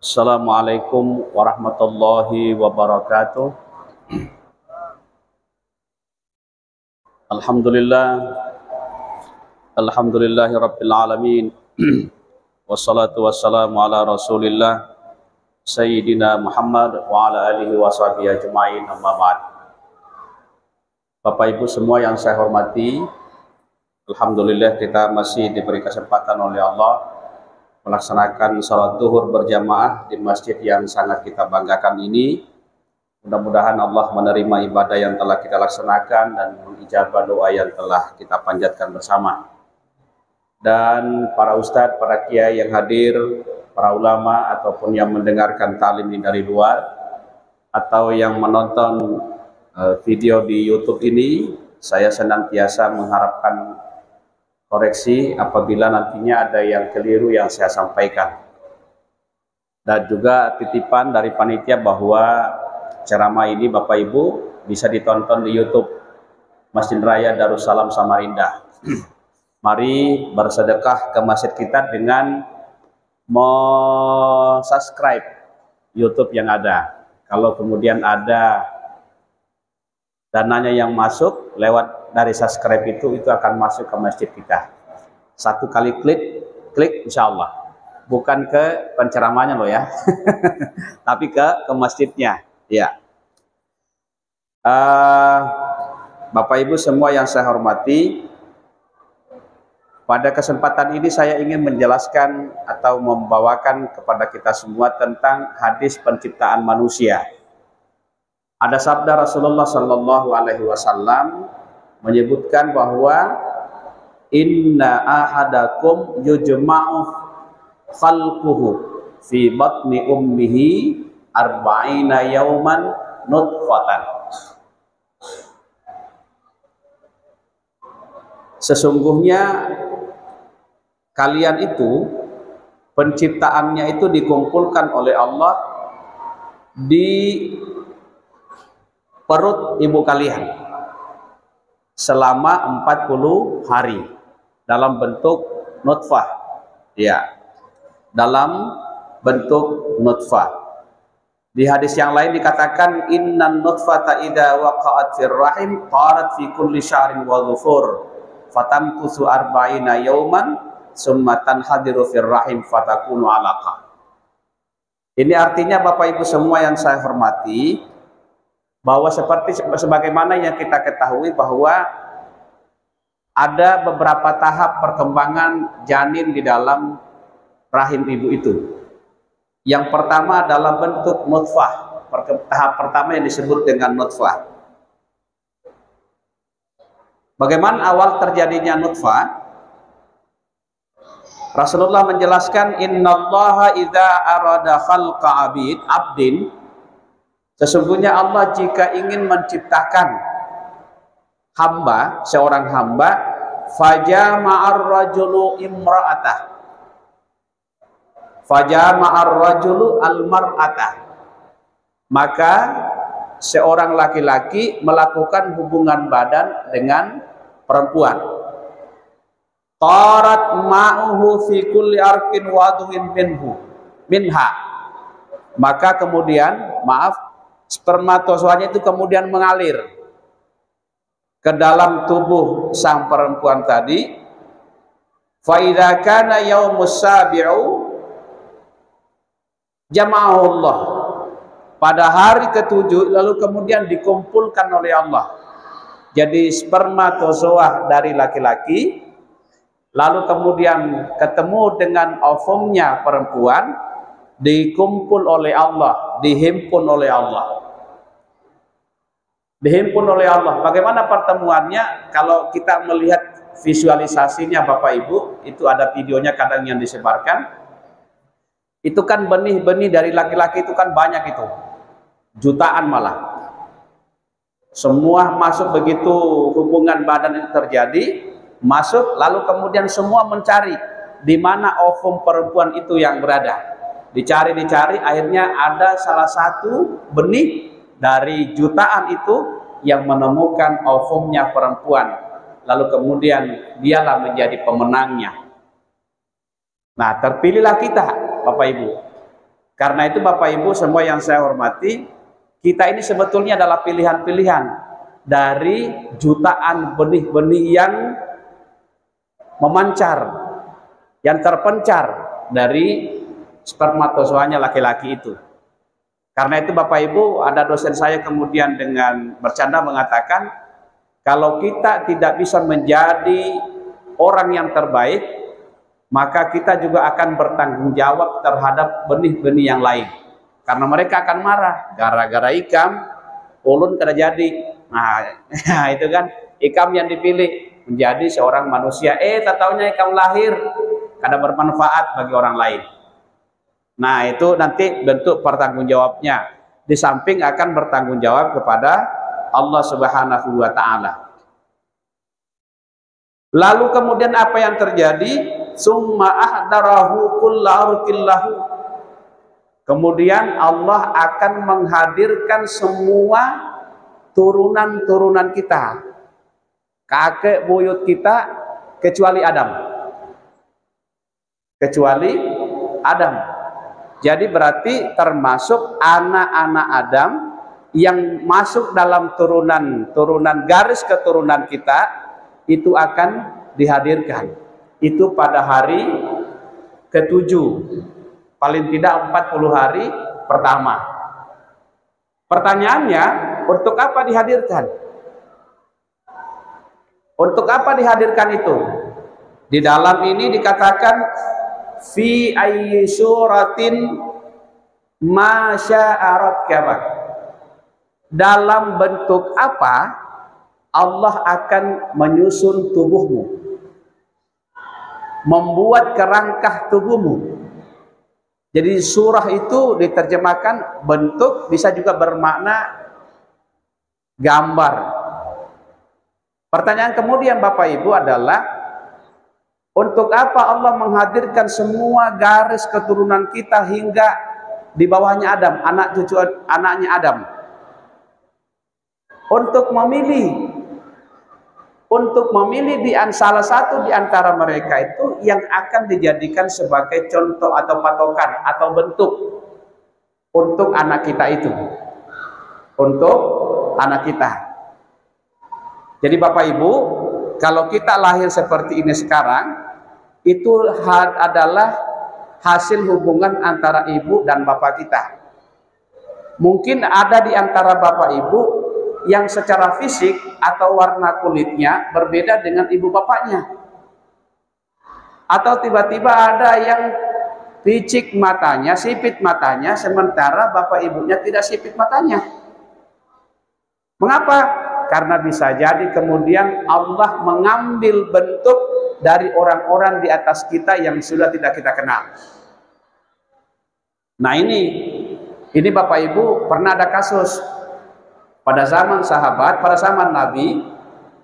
Assalamualaikum warahmatullahi wabarakatuh. Alhamdulillah, alhamdulillahi rabbil alamin. Wassalatu wassalamu ala rasulillah Sayyidina Muhammad wa ala alihi wa sahbihi ajma'in, amma ba'd. Bapak Ibu semua yang saya hormati, alhamdulillah kita masih diberi kesempatan oleh Allah melaksanakan salat zuhur berjamaah di masjid yang sangat kita banggakan ini. Mudah-mudahan Allah menerima ibadah yang telah kita laksanakan dan mengijabah doa yang telah kita panjatkan bersama. Dan para ustadz, para kiai yang hadir, para ulama ataupun yang mendengarkan ta'lim ini dari luar atau yang menonton video di YouTube ini, saya senantiasa mengharapkan koreksi apabila nantinya ada yang keliru yang saya sampaikan. Dan juga titipan dari panitia bahwa ceramah ini Bapak Ibu bisa ditonton di YouTube Masjid Raya Darussalam Samarinda. Mari bersedekah ke masjid kita dengan subscribe YouTube yang ada. Kalau kemudian ada dananya yang masuk lewat dari subscribe itu akan masuk ke masjid kita. Satu kali klik insya Allah. Bukan ke penceramahnya loh ya, tapi ke masjidnya. Ya. Bapak Ibu semua yang saya hormati, pada kesempatan ini saya ingin menjelaskan atau membawakan kepada kita semua tentang hadis penciptaan manusia. Ada sabda Rasulullah Sallallahu Alaihi Wasallam menyebutkan bahwa inna ahadakum yujma'u khalquhu fi batni ummihi arba'ina yawman nutfatan. Sesungguhnya kalian itu penciptaannya itu dikumpulkan oleh Allah di perut ibu kalian selama 40 hari dalam bentuk nutfah, ya, dalam bentuk nutfah. Di hadis yang lain dikatakan innan nutfata idza waqa'at fir rahim qarat fi kulli syahrin wa dhufur fatamkusu arba'ina yawman summa tanhadiru fir rahim fatakunu alaqah. Ini artinya Bapak Ibu semua yang saya hormati, bahwa sebagaimana yang kita ketahui bahwa ada beberapa tahap perkembangan janin di dalam rahim ibu itu. Yang pertama adalah bentuk nutfah. Tahap pertama yang disebut dengan nutfah. Bagaimana awal terjadinya nutfah? Rasulullah menjelaskan innallaha idza arada khalqa abdin, sesungguhnya Allah jika ingin menciptakan hamba, seorang hamba, fajama'ar rajulu imra'atah, fajama'ar rajulu almar'atah, maka seorang laki-laki melakukan hubungan badan dengan perempuan. Tarat ma'uhu fi kulli arqin wadwin minha, maka kemudian spermatozoanya itu kemudian mengalir ke dalam tubuh sang perempuan tadi. Fa idza kana yaumus sabi'u jama'ahullah, pada hari ke-7 lalu kemudian dikumpulkan oleh Allah. Jadi spermatozoa dari laki-laki lalu kemudian ketemu dengan ovumnya perempuan, dikumpul oleh Allah, dihimpun oleh Allah. Dihimpun oleh Allah. Bagaimana pertemuannya? Kalau kita melihat visualisasinya Bapak Ibu, itu ada videonya kadang yang disebarkan. Itu kan benih-benih dari laki-laki itu kan banyak itu. Jutaan malah. Semua masuk begitu hubungan badan itu terjadi, masuk lalu kemudian semua mencari di mana ovum perempuan itu yang berada. Dicari-dicari, akhirnya ada salah satu benih dari jutaan itu yang menemukan ovumnya perempuan. Lalu kemudian dialah menjadi pemenangnya. Nah, terpilihlah kita, Bapak Ibu. Karena itu Bapak Ibu semua yang saya hormati, kita ini sebetulnya adalah pilihan-pilihan dari jutaan benih-benih yang memancar, yang terpencar dari spermatozoanya laki-laki itu. Karena itu Bapak Ibu, ada dosen saya kemudian dengan bercanda mengatakan, kalau kita tidak bisa menjadi orang yang terbaik, maka kita juga akan bertanggung jawab terhadap benih-benih yang lain. Karena mereka akan marah, gara-gara ikam, ulun kada jadi. Nah, itu kan, ikam yang dipilih menjadi seorang manusia. Tak taunya ikam lahir, kada bermanfaat bagi orang lain. Nah, itu nanti bentuk pertanggung jawabnya. Di samping akan bertanggung jawab kepada Allah Subhanahu wa Ta'ala. Lalu kemudian apa yang terjadi? Summa ahdarahu kullarukillahu. Kemudian Allah akan menghadirkan semua turunan-turunan kita, kakek buyut kita, kecuali Adam. Kecuali Adam. Jadi berarti termasuk anak-anak Adam yang masuk dalam turunan garis keturunan kita, itu akan dihadirkan. Itu pada hari ke-7, paling tidak 40 hari pertama. Pertanyaannya, untuk apa dihadirkan? Untuk apa dihadirkan itu? Di dalam ini dikatakan fi ayyi suratin ma syaa rakkabak. Dalam bentuk apa Allah akan menyusun tubuhmu, membuat kerangka tubuhmu. Jadi surah itu diterjemahkan bentuk, bisa juga bermakna gambar. Pertanyaan kemudian Bapak Ibu adalah, untuk apa Allah menghadirkan semua garis keturunan kita hingga di bawahnya Adam, anak cucu anaknya Adam? Untuk memilih di salah satu di antara mereka itu yang akan dijadikan sebagai contoh atau patokan atau bentuk untuk anak kita itu, untuk anak kita. Jadi Bapak Ibu, kalau kita lahir seperti ini sekarang, itu adalah hasil hubungan antara ibu dan bapak kita. Mungkin ada di antara bapak ibu yang secara fisik atau warna kulitnya berbeda dengan ibu bapaknya. Atau tiba-tiba ada yang picik matanya, sipit matanya, sementara bapak ibunya tidak sipit matanya. Mengapa? Karena bisa jadi kemudian Allah mengambil bentuk dari orang-orang di atas kita yang sudah tidak kita kenal. Nah ini Bapak Ibu, pernah ada kasus pada zaman sahabat, pada zaman Nabi,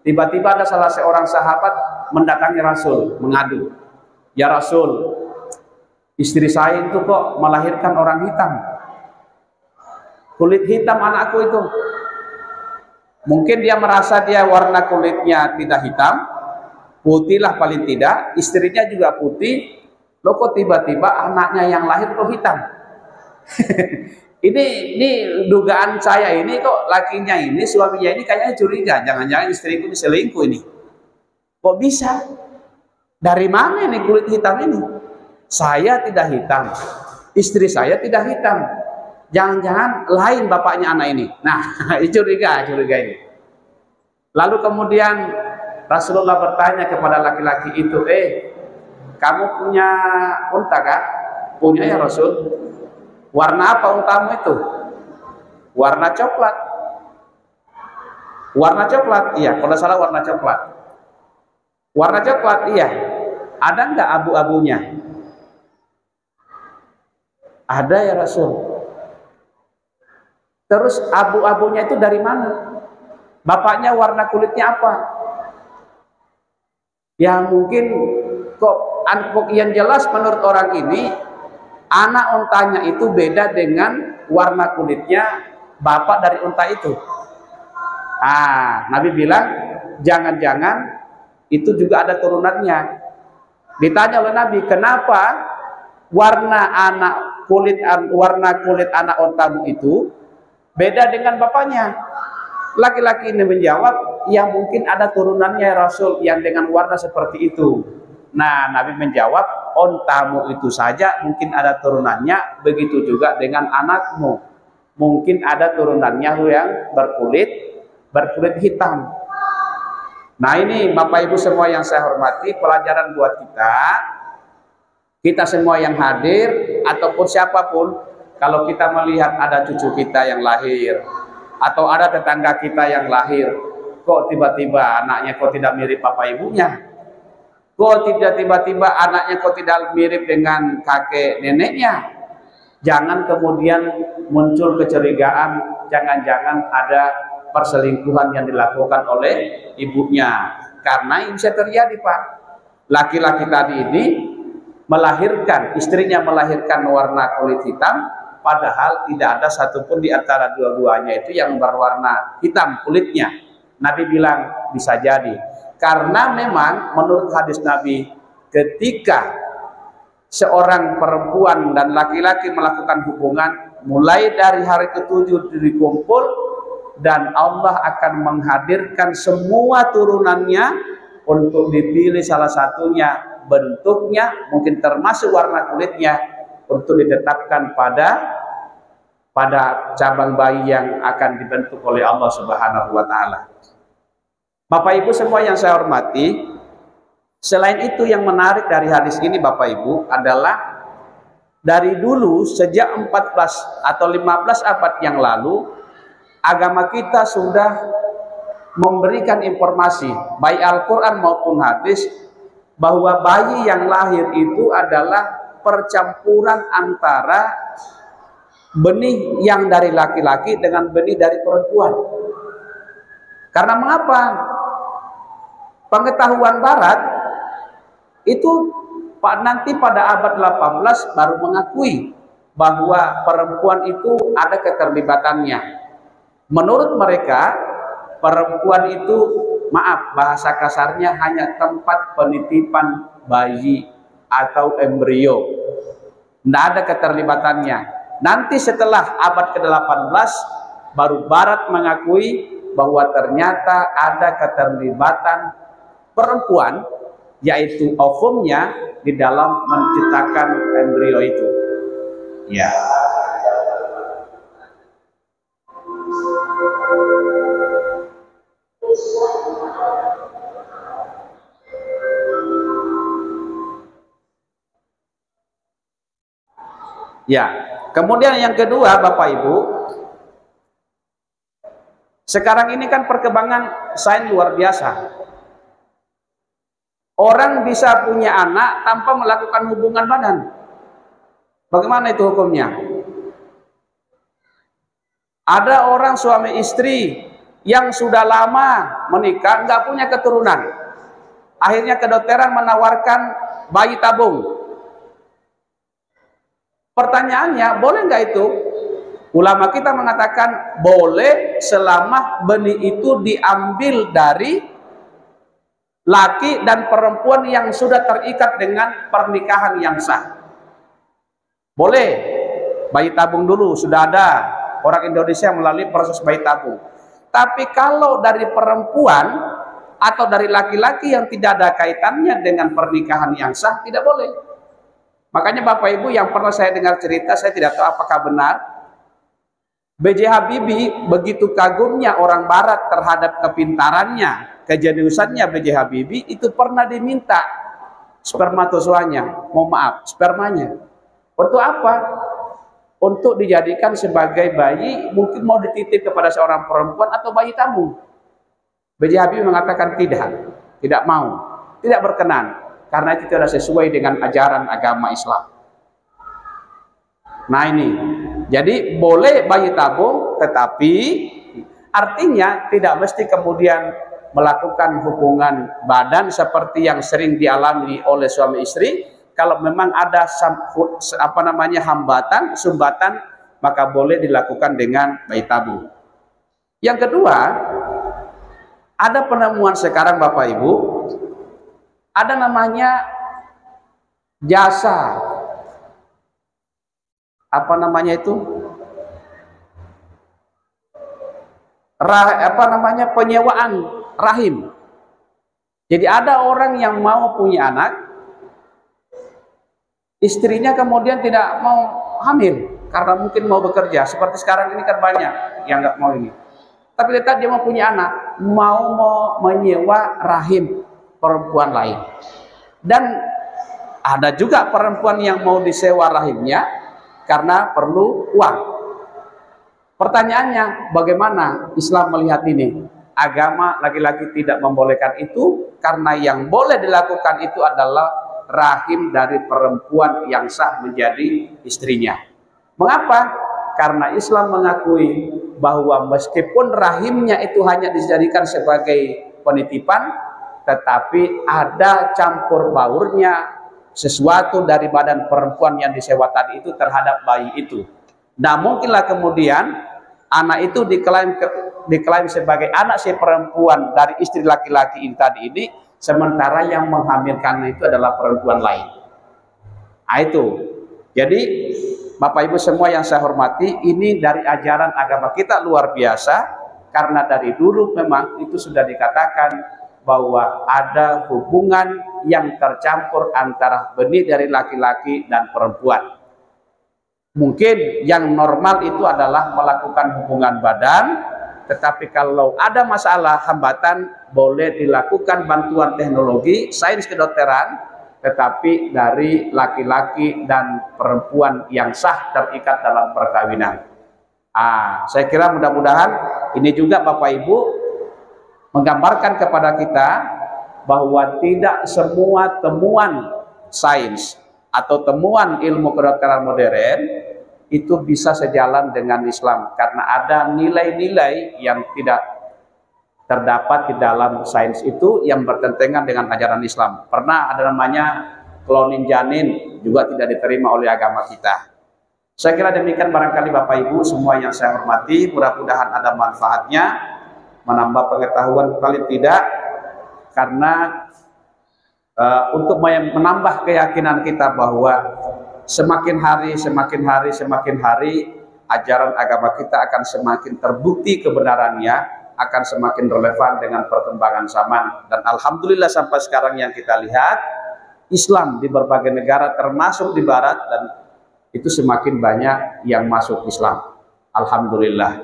tiba-tiba ada salah seorang sahabat mendatangi Rasul, mengadu, "Ya Rasul, istri saya itu kok melahirkan orang hitam, kulit hitam anakku itu." Mungkin dia merasa dia warna kulitnya tidak hitam, putih lah paling tidak, istrinya juga putih, loh kok tiba-tiba anaknya yang lahir kok hitam? Ini dugaan saya ini, kok lakinya ini, suaminya ini kayaknya curiga, jangan-jangan istriku ini selingkuh ini. Kok bisa? Dari mana ini kulit hitam ini? Saya tidak hitam, istri saya tidak hitam. Jangan-jangan lain bapaknya anak ini. Nah, curiga ini. Lalu kemudian Rasulullah bertanya kepada laki-laki itu, kamu punya unta kah? Punya ya Rasul. Warna apa untamu itu? Warna coklat. Warna coklat, iya. Kalau salah warna coklat. Warna coklat, iya. Ada nggak abu-abunya? Ada ya Rasul. Terus abu-abunya itu dari mana? Bapaknya warna kulitnya apa? Ya mungkin kok yang jelas menurut orang ini, anak untanya itu beda dengan warna kulitnya bapak dari unta itu. Nabi bilang jangan-jangan itu juga ada turunannya. Ditanya oleh Nabi, kenapa warna kulit anak ontamu itu beda dengan bapaknya? Laki-laki ini menjawab, ya mungkin ada turunannya ya Rasul yang dengan warna seperti itu. Nah, Nabi menjawab, ontamu itu saja mungkin ada turunannya, begitu juga dengan anakmu. Mungkin ada turunannya yang berkulit hitam. Nah ini Bapak Ibu semua yang saya hormati, pelajaran buat kita semua yang hadir ataupun siapapun, kalau kita melihat ada cucu kita yang lahir atau ada tetangga kita yang lahir, kok tiba-tiba anaknya kok tidak mirip bapak ibunya, kok tidak tiba-tiba anaknya kok tidak mirip dengan kakek neneknya, jangan kemudian muncul kecurigaan, jangan-jangan ada perselingkuhan yang dilakukan oleh ibunya. Karena ini bisa terjadi, Pak. Laki-laki tadi ini melahirkan, istrinya melahirkan warna kulit hitam, padahal tidak ada satupun di antara dua-duanya itu yang berwarna hitam kulitnya. Nabi bilang bisa jadi. Karena memang menurut hadis Nabi, ketika seorang perempuan dan laki-laki melakukan hubungan, mulai dari hari ke-7 dikumpul, dan Allah akan menghadirkan semua turunannya untuk dipilih salah satunya, bentuknya mungkin termasuk warna kulitnya, untuk ditetapkan pada cabang bayi yang akan dibentuk oleh Allah Subhanahu wa Ta'ala. Bapak Ibu semua yang saya hormati, selain itu yang menarik dari hadis ini Bapak Ibu adalah dari dulu sejak 14 atau 15 abad yang lalu, agama kita sudah memberikan informasi baik Al-Quran maupun hadis bahwa bayi yang lahir itu adalah percampuran antara benih yang dari laki-laki dengan benih dari perempuan. Karena mengapa? Pengetahuan barat itu nanti pada abad 18 baru mengakui bahwa perempuan itu ada keterlibatannya. Menurut mereka, perempuan itu, maaf bahasa kasarnya, hanya tempat penitipan bayi atau embrio. Tidak ada keterlibatannya. Nanti setelah abad ke-18, baru Barat mengakui bahwa ternyata ada keterlibatan perempuan, yaitu ovumnya, di dalam menciptakan embrio itu. Ya. Ya, kemudian yang kedua Bapak Ibu, sekarang ini kan perkembangan sains luar biasa. Orang bisa punya anak tanpa melakukan hubungan badan. Bagaimana itu hukumnya? Ada orang suami istri yang sudah lama menikah, nggak punya keturunan. Akhirnya kedokteran menawarkan bayi tabung. Pertanyaannya, boleh nggak itu? Ulama kita mengatakan boleh selama benih itu diambil dari laki dan perempuan yang sudah terikat dengan pernikahan yang sah. Boleh. Bayi tabung dulu sudah ada. Orang Indonesia melalui proses bayi tabung. Tapi kalau dari perempuan atau dari laki-laki yang tidak ada kaitannya dengan pernikahan yang sah, tidak boleh. Makanya Bapak Ibu yang pernah saya dengar cerita, saya tidak tahu apakah benar, B.J. Habibie begitu kagumnya orang Barat terhadap kepintarannya, kejeniusannya B.J. Habibie, itu pernah diminta spermatozoanya, mohon maaf, spermanya. Untuk apa? Untuk dijadikan sebagai bayi, mungkin mau dititip kepada seorang perempuan atau bayi tabung. B.J. Habibie mengatakan tidak mau, tidak berkenan. Karena itu tidak sesuai dengan ajaran agama Islam. Nah ini, jadi boleh bayi tabung, tetapi artinya tidak mesti kemudian melakukan hubungan badan seperti yang sering dialami oleh suami istri. Kalau memang ada hambatan, sumbatan, maka boleh dilakukan dengan bayi tabung. Yang kedua, ada penemuan sekarang Bapak Ibu, ada namanya jasa apa namanya itu, penyewaan rahim. Jadi ada orang yang mau punya anak, istrinya kemudian tidak mau hamil karena mungkin mau bekerja. Seperti sekarang ini kan banyak yang nggak mau ini. Tapi tetap dia mau punya anak, mau menyewa rahim perempuan lain. Dan ada juga perempuan yang mau disewa rahimnya karena perlu uang. Pertanyaannya, bagaimana Islam melihat ini? Agama lagi-lagi tidak membolehkan itu, karena yang boleh dilakukan itu adalah rahim dari perempuan yang sah menjadi istrinya. Mengapa? Karena Islam mengakui bahwa meskipun rahimnya itu hanya dijadikan sebagai penitipan, tetapi ada campur baurnya sesuatu dari badan perempuan yang disewa tadi itu terhadap bayi itu. Nah, mungkinlah kemudian anak itu diklaim sebagai anak si perempuan dari istri laki-laki ini tadi ini, sementara yang menghamilkan itu adalah perempuan lain. Nah, itu. Jadi Bapak Ibu semua yang saya hormati, ini dari ajaran agama kita luar biasa, karena dari dulu memang itu sudah dikatakan bahwa ada hubungan yang tercampur antara benih dari laki-laki dan perempuan. Mungkin yang normal itu adalah melakukan hubungan badan, tetapi kalau ada masalah hambatan boleh dilakukan bantuan teknologi, sains kedokteran, tetapi dari laki-laki dan perempuan yang sah terikat dalam perkawinan. Saya kira mudah-mudahan ini juga Bapak Ibu menggambarkan kepada kita bahwa tidak semua temuan sains atau temuan ilmu kedokteran modern itu bisa sejalan dengan Islam, karena ada nilai-nilai yang tidak terdapat di dalam sains itu yang bertentangan dengan ajaran Islam. Pernah ada namanya kloning janin, juga tidak diterima oleh agama kita. Saya kira demikian barangkali Bapak Ibu semua yang saya hormati, mudah-mudahan ada manfaatnya, menambah pengetahuan paling tidak, karena untuk menambah keyakinan kita bahwa semakin hari ajaran agama kita akan semakin terbukti kebenarannya, akan semakin relevan dengan perkembangan zaman. Dan alhamdulillah sampai sekarang yang kita lihat, Islam di berbagai negara termasuk di barat, dan itu semakin banyak yang masuk Islam. Alhamdulillah.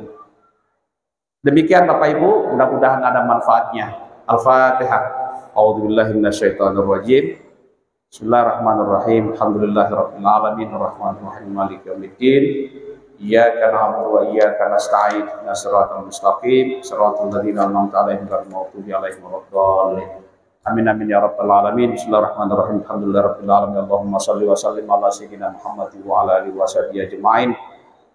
Demikian Bapak Ibu, mudah-mudahan ada manfaatnya. Al-Fatihah. A'udzubillahi minasyaitonirrajim. Bismillahirrahmanirrahim. Alhamdulillahirabbil alamin arrahmanir rahim maliki yaumiddin. Iyyaka na'budu wa iyyaka nasta'in. Ihdinas siratal mustaqim, siratal ladzina an'amta 'alaihim ghairil maghdubi 'alaihim waladdallin. Amin amin ya rabbal alamin. Bismillahirrahmanirrahim. Alhamdulillahirabbil alamin. Allahumma shalli wa sallim ala sayyidina Muhammad wa ala alihi washabihi ajmain.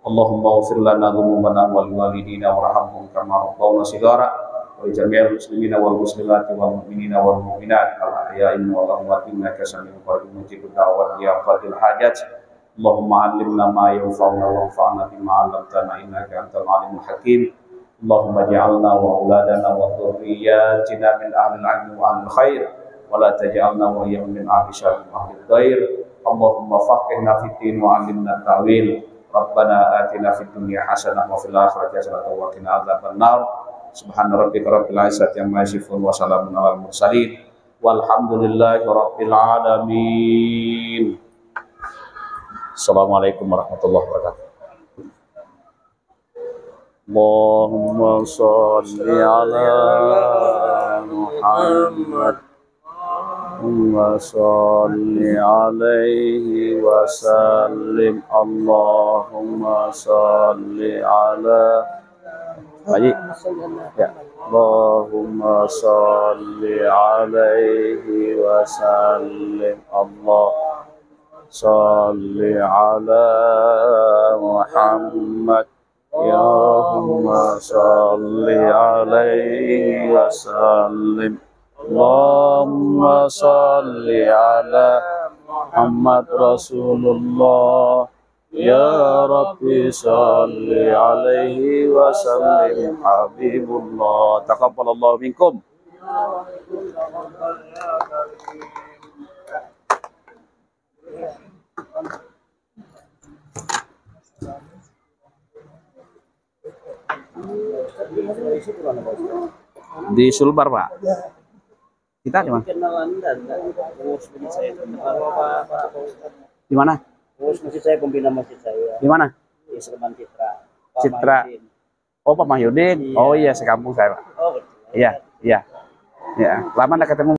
Allahumma ighfir lana dzunubana wal walidina warhamhum kama rabbawna shighara. Wa jami'al muslimina wal muslimati wal mu'minina wal mu'minat al ahya'i wal amwat innaka sami'un qarib mujibud da'wat ya qadil hajat. Allahumma 'allimna ma yanfa'una wanfa'na bima 'allamtana innaka antal 'alimul hakim. Allahumma ja'alna wa auladana wa dhurriyyatina min ahlil 'ilmi wa ahlil khair wa la taj'alna wa iyyahum min ahli syarri wa ahlid dhair. Allahumma faqihna fid din wa 'allimna ta'wil. Rabbana atina fid dunya hasanah wa fil akhirati hasanah wa qina adzabannar. Subhana rabbika rabbil izzati amma yasifun wa salamun alal mursalin walhamdulillahi rabbil alamin. Assalamualaikum warahmatullahi wabarakatuh. Allahumma shalli ala Muhammad wa salli alaihi wa sallim. Allahumma salli ala ya. Allahumma salli alaihi wa sallim. Allah salli ala Muhammad. Ya Allahumma salli alaihi wa sallim. Allahumma salli ala Muhammad Rasulullah. Ya Rabbi salli alaihi wa sallim Habibullah. Taqabbalallahu minkum. Di Sulbar, Pak. Kita di mana? Kenalan dan pengurus masjid saya itu Pak Ustadz. Di mana? Pengurus masjid saya, pembina masjid saya Di mana? di Sleman Citra. Pak Citra. Mahyudin. Oh, Pak Mahyudin. Iya. Oh iya, sekampung saya, Pak. Oh betul. Iya, iya. Ya, lama nggak ketemu.